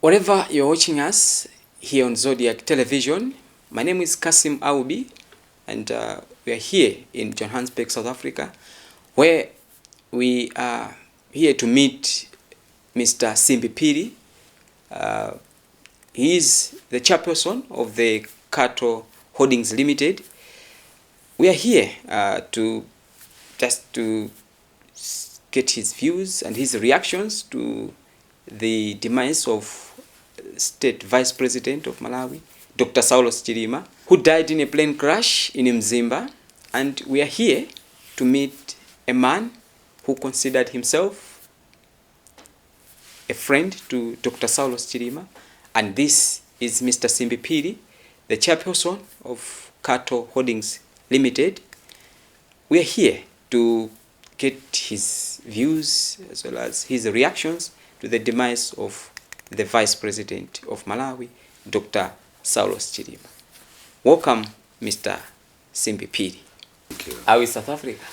Wherever you're watching us here on Zodiak Television, my name is Kasim Aubi, and we are here in Johannesburg, South Africa, where we are here to meet Mr. Simbi Phiri. He is the chairperson of the Cattle Holdings Limited. We are here to get his views and his reactions to the demise of State Vice President of Malawi, Dr. Saulos Chilima, who died in a plane crash in Mzimba. And we are here to meet a man who considered himself a friend to Dr. Saulos Chilima. And this is Mr. Simbi Phiri, the chairperson of Cattle Holdings Limited. We are here to get his views as well as his reactions to the demise of the Vice President of Malawi, Dr. Saulos Chilima. Welcome, Mr. Simbi Phiri. Thank you. How is South Africa?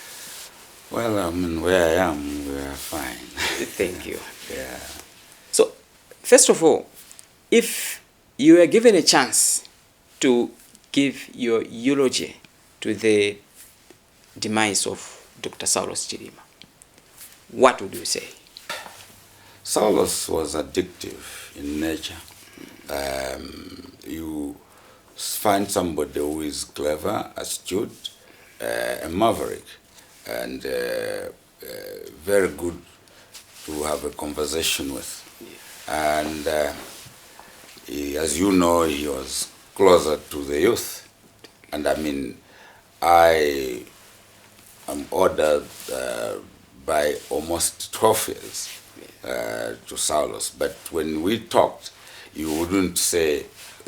Well, I mean, where I am, we are fine. Thank you. Yeah. So, first of all, if you were given a chance to give your eulogy to the demise of Dr. Saulos Chilima, what would you say? Saulos was addictive in nature. You find somebody who is clever, astute, a maverick, and very good to have a conversation with. Yeah. And as you know, he was closer to the youth. And I mean, I am ordered by almost 12 years to Saulos, but when we talked, you wouldn't say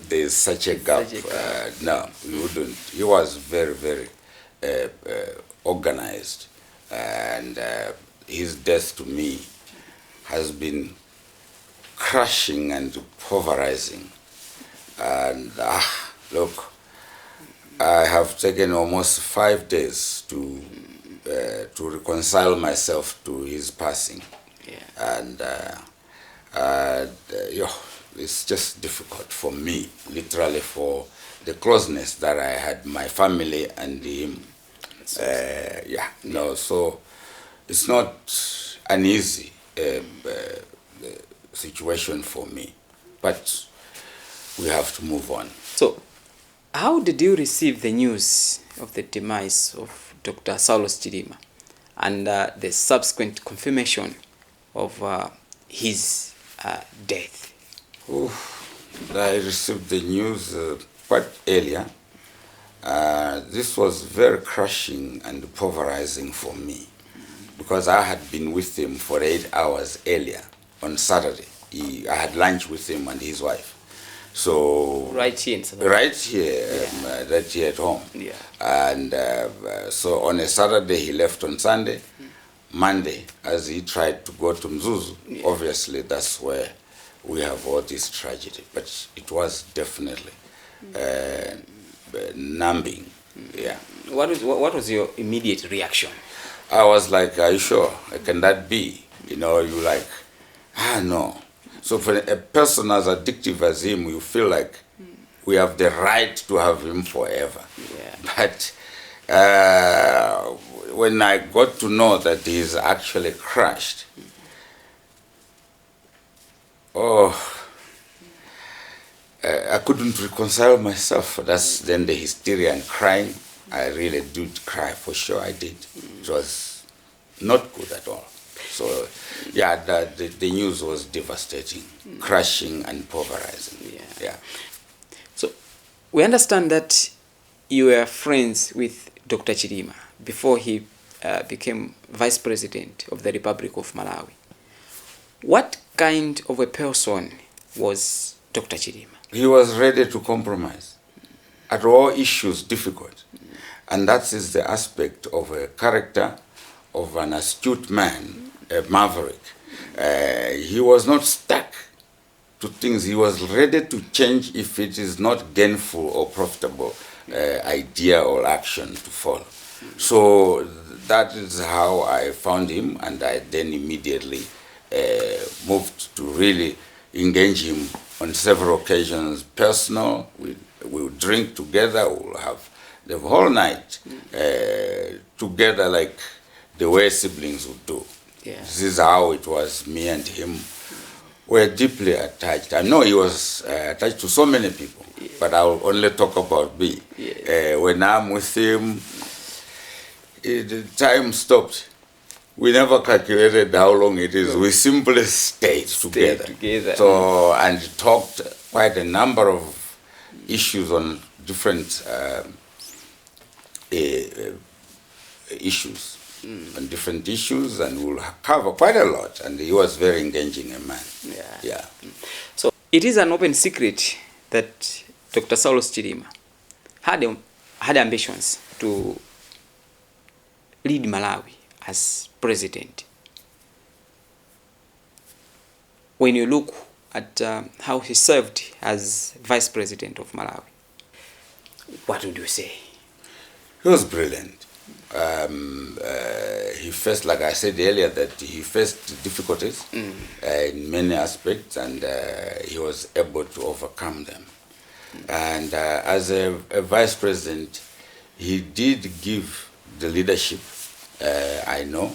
there's such a gap. No, you wouldn't. He was very, very organized, and his death to me has been crushing and pulverizing. And look, I have taken almost 5 days to reconcile myself to his passing. Yeah. And it's just difficult for me, literally, for the closeness that I had, my family and him. Yeah, no, so it's not an easy situation for me, but we have to move on. So, how did you receive the news of the demise of Dr. Saulos Chilima and the subsequent confirmation of his death? I received the news quite earlier. This was very crushing and pulverizing for me because I had been with him for 8 hours earlier on Saturday. I had lunch with him and his wife. So right here in South Africa. Right here, yeah. Right here at home. Yeah. And so on a Saturday he left on Sunday. Monday, as he tried to go to Mzuzu, yeah. Obviously that's where we have all this tragedy. But it was definitely numbing. Yeah. What was your immediate reaction? I was like, are you sure? Can that be? You know, you like, no. So for a person as addictive as him, you feel like we have the right to have him forever. Yeah. But when I got to know that he's actually crashed, I couldn't reconcile myself. That's then the hysteria and crying. I really did cry, for sure I did. It was not good at all. So, yeah, the news was devastating, crushing and pulverizing. Yeah. Yeah. So, we understand that you were friends with Dr. Chilima before he became Vice President of the Republic of Malawi. What kind of a person was Dr. Chilima? He was ready to compromise at all issues difficult. And that is the aspect of a character of an astute man, a maverick. He was not stuck to things. He was ready to change if it is not gainful or profitable idea or action to follow. So that is how I found him, and I then immediately moved to really engage him on several occasions, personal. We would drink together. We'll have the whole night together, like the way siblings would do. Yeah. This is how it was. Me and him were deeply attached. I know he was attached to so many people, but I'll only talk about me. When I'm with him, the time stopped. We never calculated how long it is. We simply stayed together. So, and talked quite a number of issues on different issues. On different issues, and we'll cover quite a lot. And he was very engaging a man. Yeah. So it is an open secret that Dr. Saulos Chilima had ambitions to lead Malawi as president. When you look at how he served as vice president of Malawi, what would you say? He was brilliant. He faced, like I said earlier, that he faced difficulties in many aspects, and he was able to overcome them. And as a vice president, he did give the leadership, I know,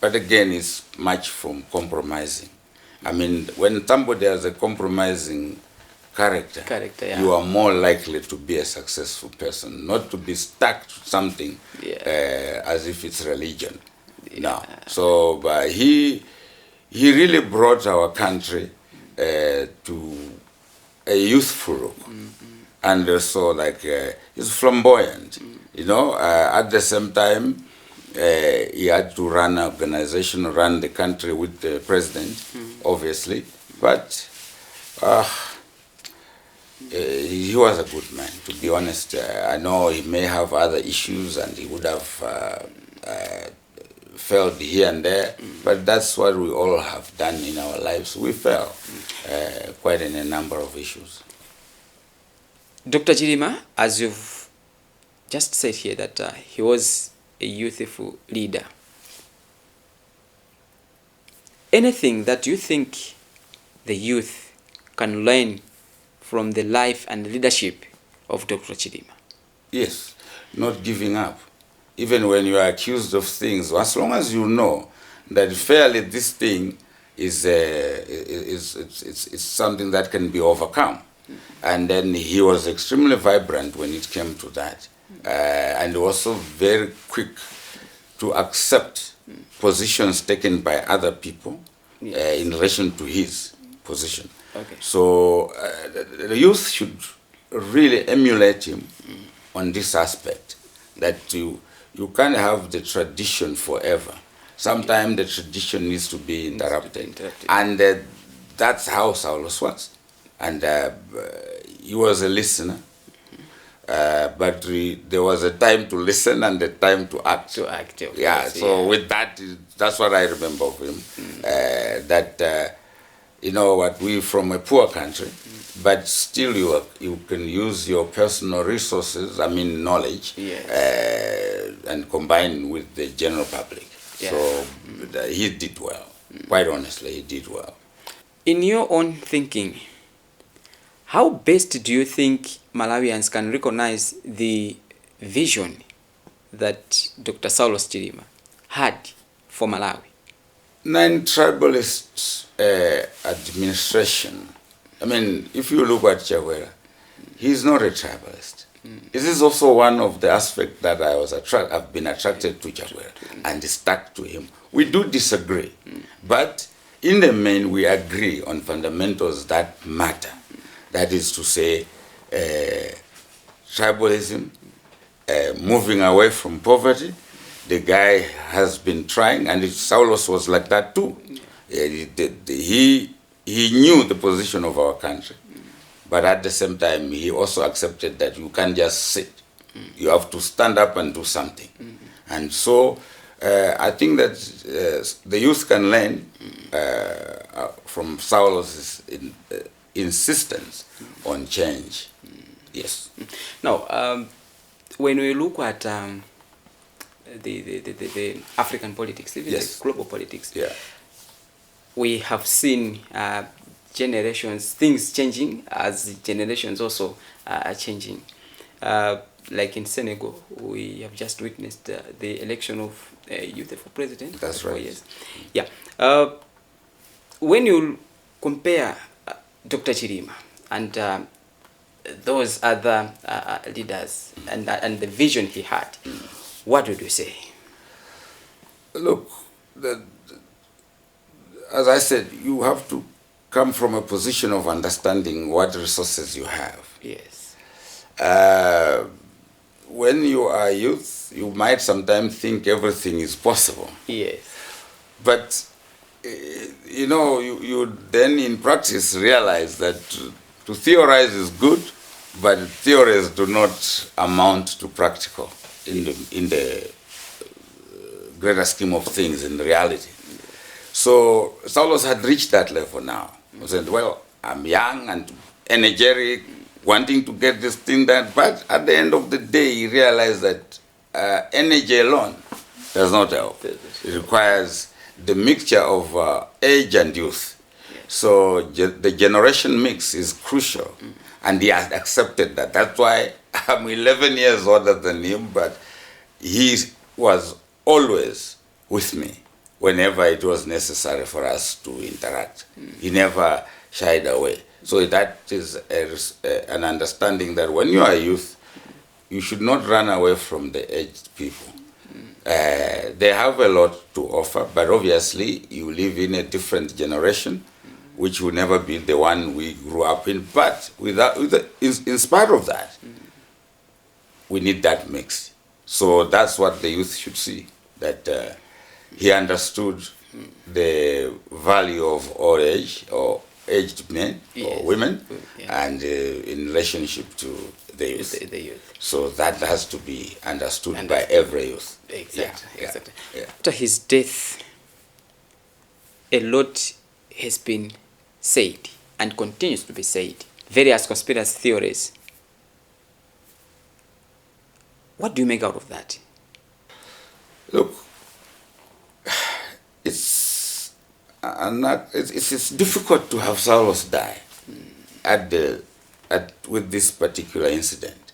but again, it's much from compromising. I mean, when somebody has a compromising character, you are more likely to be a successful person, not to be stuck to something as if it's religion. No. So he really brought our country to a youthful look. And also, like, he's flamboyant. You know, at the same time, he had to run an organization, run the country with the president, obviously. But he was a good man, to be honest. I know he may have other issues and he would have failed here and there, but that's what we all have done in our lives. We fail quite in a number of issues. Dr. Chilima, as you've just said here, that he was a youthful leader. Anything that you think the youth can learn from the life and leadership of Dr. Chilima? Yes, not giving up. Even when you are accused of things, as long as you know that fairly this thing is something that can be overcome. And then he was extremely vibrant when it came to that. And also very quick to accept positions taken by other people in relation to his position. Okay. So the youth should really emulate him on this aspect, that you can't have the tradition forever. Sometimes the tradition needs to be interrupted. And that's how Saulos was. And he was a listener, but there was a time to listen and a time to act. So with that, that's what I remember of him, that you know what, we from a poor country, but still you can use your personal resources, I mean knowledge, and combine with the general public. So he did well. Quite honestly, he did well. In your own thinking, how best do you think Malawians can recognize the vision that Dr. Saulos Chilima had for Malawi? Non-tribalist administration. I mean, if you look at Chawera, he's not a tribalist. This is also one of the aspects that I've been attracted to Chawera and stuck to him. We do disagree, but in the main we agree on fundamentals that matter. That is to say, tribalism, moving away from poverty. The guy has been trying, and Saulos was like that too. He knew the position of our country, but at the same time, he also accepted that you can't just sit. You have to stand up and do something. And so, I think that the youth can learn from Saulos' insistence on change. Yes. Now, when we look at the African politics, even the global politics, we have seen generations, things changing as generations also are changing. Like in Senegal, we have just witnessed the election of youth for president. That's for right. 4 years. Yeah. When you compare Dr. Chilima and those other leaders and the vision he had, what would you say? Look, as I said, you have to come from a position of understanding what resources you have. Yes. When you are youth, you might sometimes think everything is possible. Yes. But, you know, you then in practice realize that to theorize is good, but theories do not amount to practical in the greater scheme of things, in reality. So Saulos had reached that level now. He said, well, I'm young and energetic, wanting to get this thing done, but at the end of the day, he realized that energy alone does not help. It requires the mixture of age and youth. So the generation mix is crucial, and he has accepted that. That's why I'm 11 years older than him, but he was always with me whenever it was necessary for us to interact. He never shied away. So that is an understanding that when you are youth, you should not run away from the aged people. They have a lot to offer, but obviously you live in a different generation, which will never be the one we grew up in. But in spite of that, we need that mix. So that's what the youth should see, that he understood the value of old age or aged men or women, and in relationship to the youth. The youth. So that has to be understood by every youth. Exactly. Exactly. Yeah. After his death, a lot has been said and continues to be said. Various conspiracy theories. What do you make out of that? Look, it's difficult to have Saulos die with this particular incident.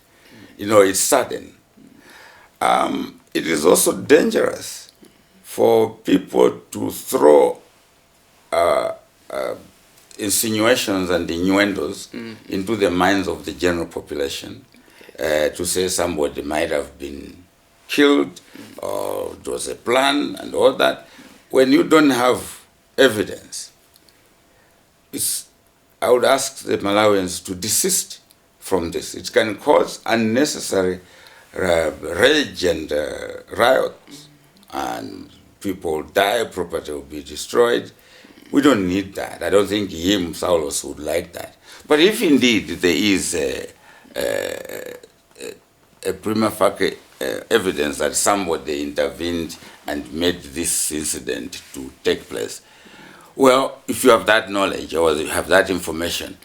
You know, it's sudden. It is also dangerous for people to throw insinuations and innuendos into the minds of the general population, to say somebody might have been killed or it was a plan and all that. When you don't have evidence, I would ask the Malawians to desist from this. It can cause unnecessary rage and riots, and people die, property will be destroyed. We don't need that. I don't think Saulos, would like that. But if indeed there is a prima facie evidence that somebody intervened and made this incident to take place, well, if you have that knowledge or you have that information,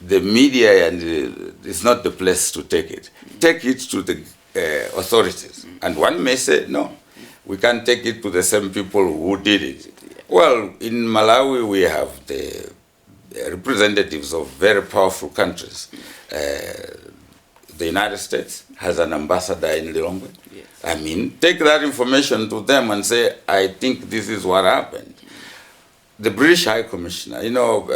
the media is not the place to take it. Take it to the authorities. And one may say, no, we can't take it to the same people who did it. Well, in Malawi, we have the representatives of very powerful countries. The United States has an ambassador in Lilongwe. Yes. I mean, take that information to them and say, I think this is what happened. The British High Commissioner, you know,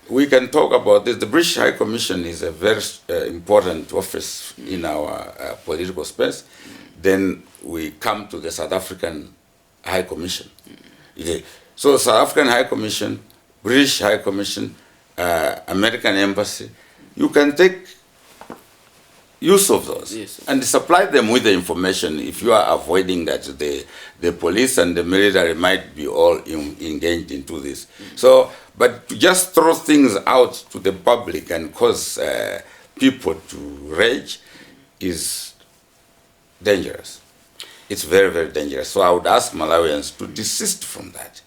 we can talk about this. The British High Commission is a very important office in our political space. Then we come to the South African High Commission. So South African High Commission, British High Commission, American Embassy, you can take use of those, yes, and supply them with the information if you are avoiding that the police and the military might be all engaged into this. So, but to just throw things out to the public and cause people to rage is dangerous. It's very, very dangerous. So I would ask Malawians to desist from that.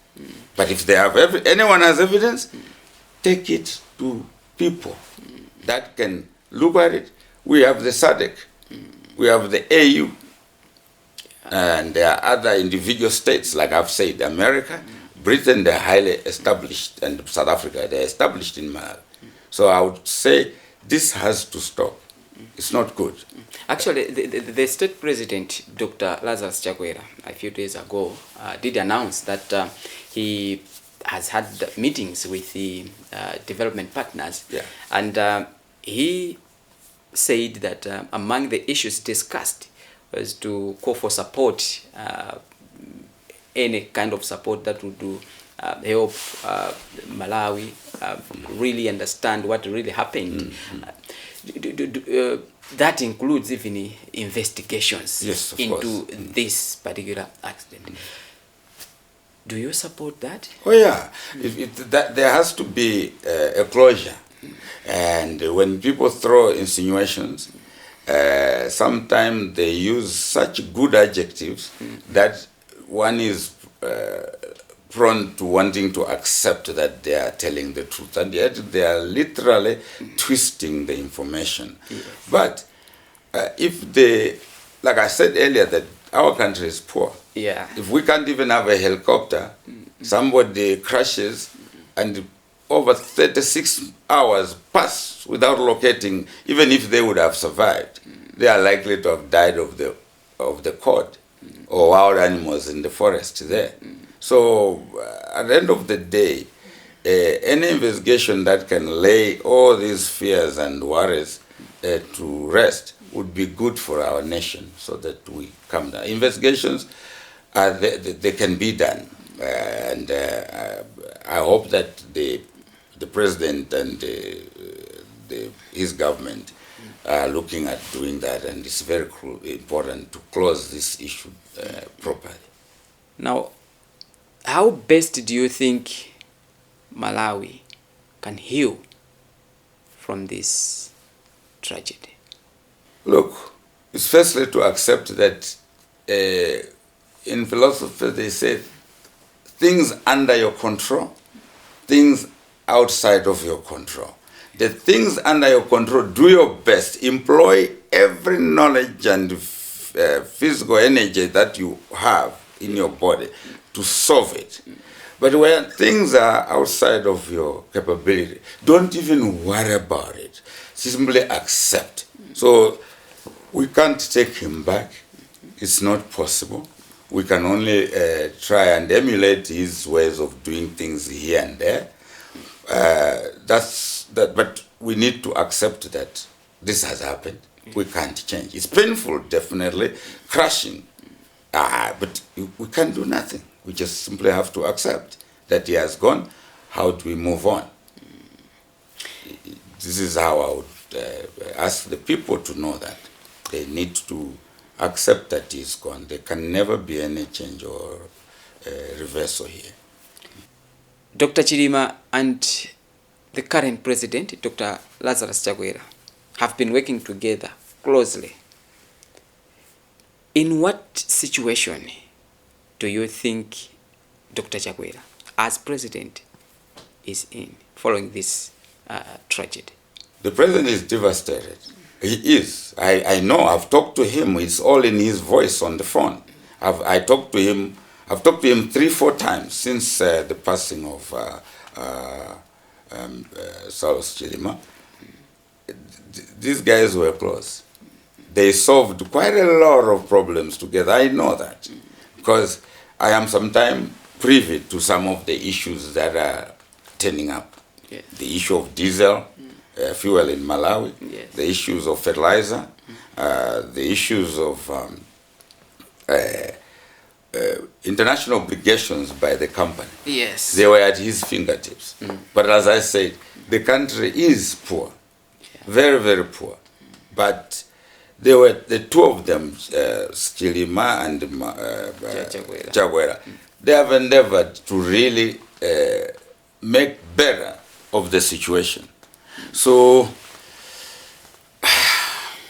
But if they have anyone has evidence, take it to people that can look at it. We have the Zodiak, we have the AU, and there are other individual states, like I've said, America, Britain, they're highly established, and South Africa, they're established in Malawi. So I would say this has to stop. It's not good. Actually, the state president, Dr. Lazarus Chakwera, a few days ago, did announce that he has had meetings with the development partners. Yeah. And he said that among the issues discussed was to call for support, any kind of support that would do help Malawi really understand what really happened. That includes even investigations into this particular accident. Do you support that? Oh yeah, there has to be a closure. And when people throw insinuations, sometimes they use such good adjectives that one is prone to wanting to accept that they are telling the truth, and yet they are literally twisting the information. Yes. But if they, like I said earlier, that our country is poor. Yeah. If we can't even have a helicopter, somebody crashes, and over 36 hours pass without locating, even if they would have survived, they are likely to have died of the cold or wild animals in the forest there. So at the end of the day, any investigation that can lay all these fears and worries to rest would be good for our nation, so that we come down. Investigations, they can be done, and I hope that the president and his government are looking at doing that, and it's very important to close this issue properly. Now, how best do you think Malawi can heal from this tragedy? Look, it's firstly to accept that in philosophy they say things under your control, things outside of your control. The things under your control, do your best. Employ every knowledge and physical energy that you have in your body to solve it. But when things are outside of your capability, don't even worry about it. Simply accept. So we can't take him back. It's not possible. We can only try and emulate his ways of doing things here and there. But we need to accept that this has happened. We can't change. It's painful, definitely, crushing. But we can't do nothing. We just simply have to accept that he has gone. How do we move on? This is how I would ask the people to know that. They need to accept that he's gone. There can never be any change or reversal here. Dr. Chilima and the current president, Dr. Lazarus Chakwera, have been working together closely. In what situation do you think Dr. Chakwera, as president, is in following this tragedy? The president is devastated. He is. I know. I've talked to him. It's all in his voice on the phone. I've talked to him 3-4 times since the passing of Saulos Chilima. These guys were close. They solved quite a lot of problems together. I know that because I am sometimes privy to some of the issues that are turning up. Yes. The issue of diesel, fuel in Malawi, yes. The issues of fertilizer, the issues of international obligations by the company. Yes. They were at his fingertips. But as I said, the country is poor, very, very poor. But they were the two of them, Chilima and Chakwera. They have endeavored to really make better of the situation. So,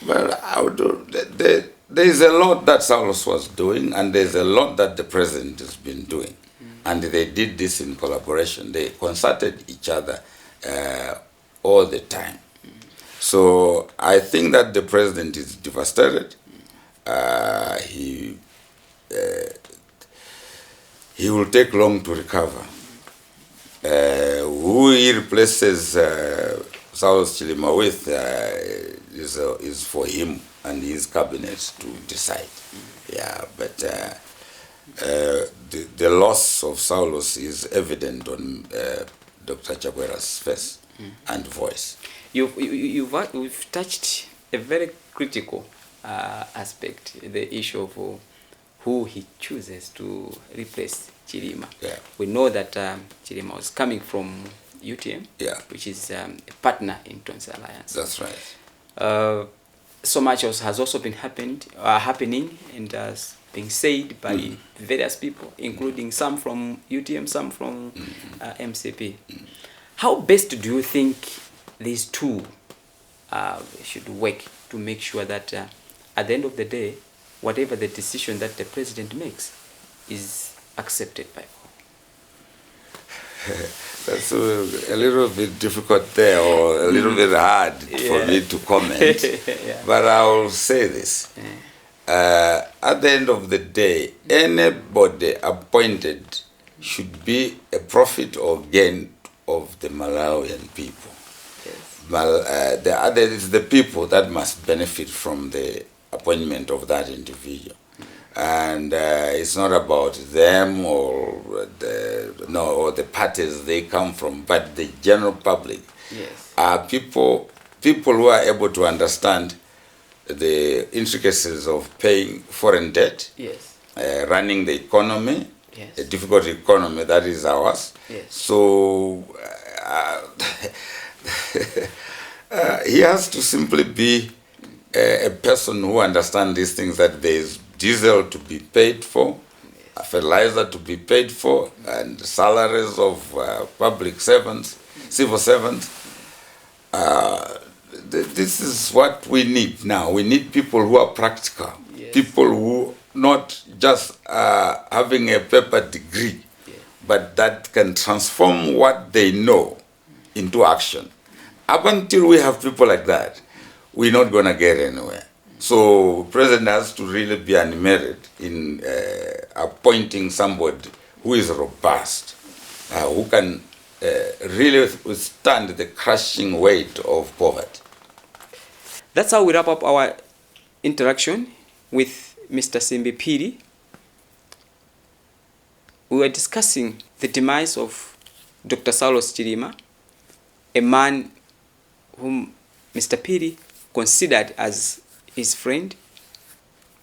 well, there is a lot that Saulos was doing, and there's a lot that the president has been doing. And they did this in collaboration. They consulted each other all the time. So I think that the president is devastated. he will take long to recover. Who he replaces Saulos Chilima with is for him and his cabinet to decide. Yeah, but the loss of Saulos is evident on Dr. Chakwera's face and voice. You've touched a very critical aspect, the issue of who he chooses to replace Chilima. Yeah. We know that Chilima was coming from UTM, Yeah. which is a partner in Tonse Alliance. That's right. So much has also been happening and being said by various people, including some from UTM, some from MCP. How best do you think these two should work to make sure that at the end of the day, whatever the decision that the president makes is accepted by all? That's a little bit difficult there, or a little bit hard for me to comment. Yeah. But I'll say this. At the end of the day, anybody appointed should be a profit or gain of the Malawian people. Yes. The other is the people that must benefit from the appointment of that individual. And it's not about them or the parties they come from, but the general public. Yes. Are people who are able to understand the intricacies of paying foreign debt, Yes. Running the economy, Yes. a difficult economy that is ours. Yes. So he has to simply be a person who understands these things, that there is diesel to be paid for, fertilizer to be paid for, and salaries of public servants, civil servants. This is what we need now. We need people who are practical, Yes. people who not just having a paper degree, but that can transform what they know into action. Up until we have people like that, we're not going to get anywhere. So president has to really be animated in appointing somebody who is robust, who can really withstand the crushing weight of poverty. That's how we wrap up our interaction with Mr. Simbi Phiri. We were discussing the demise of Dr. Saulos Chilima, a man whom Mr. Phiri considered as his friend.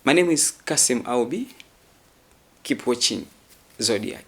My name is Kasim Aubi. Keep watching Zodiac.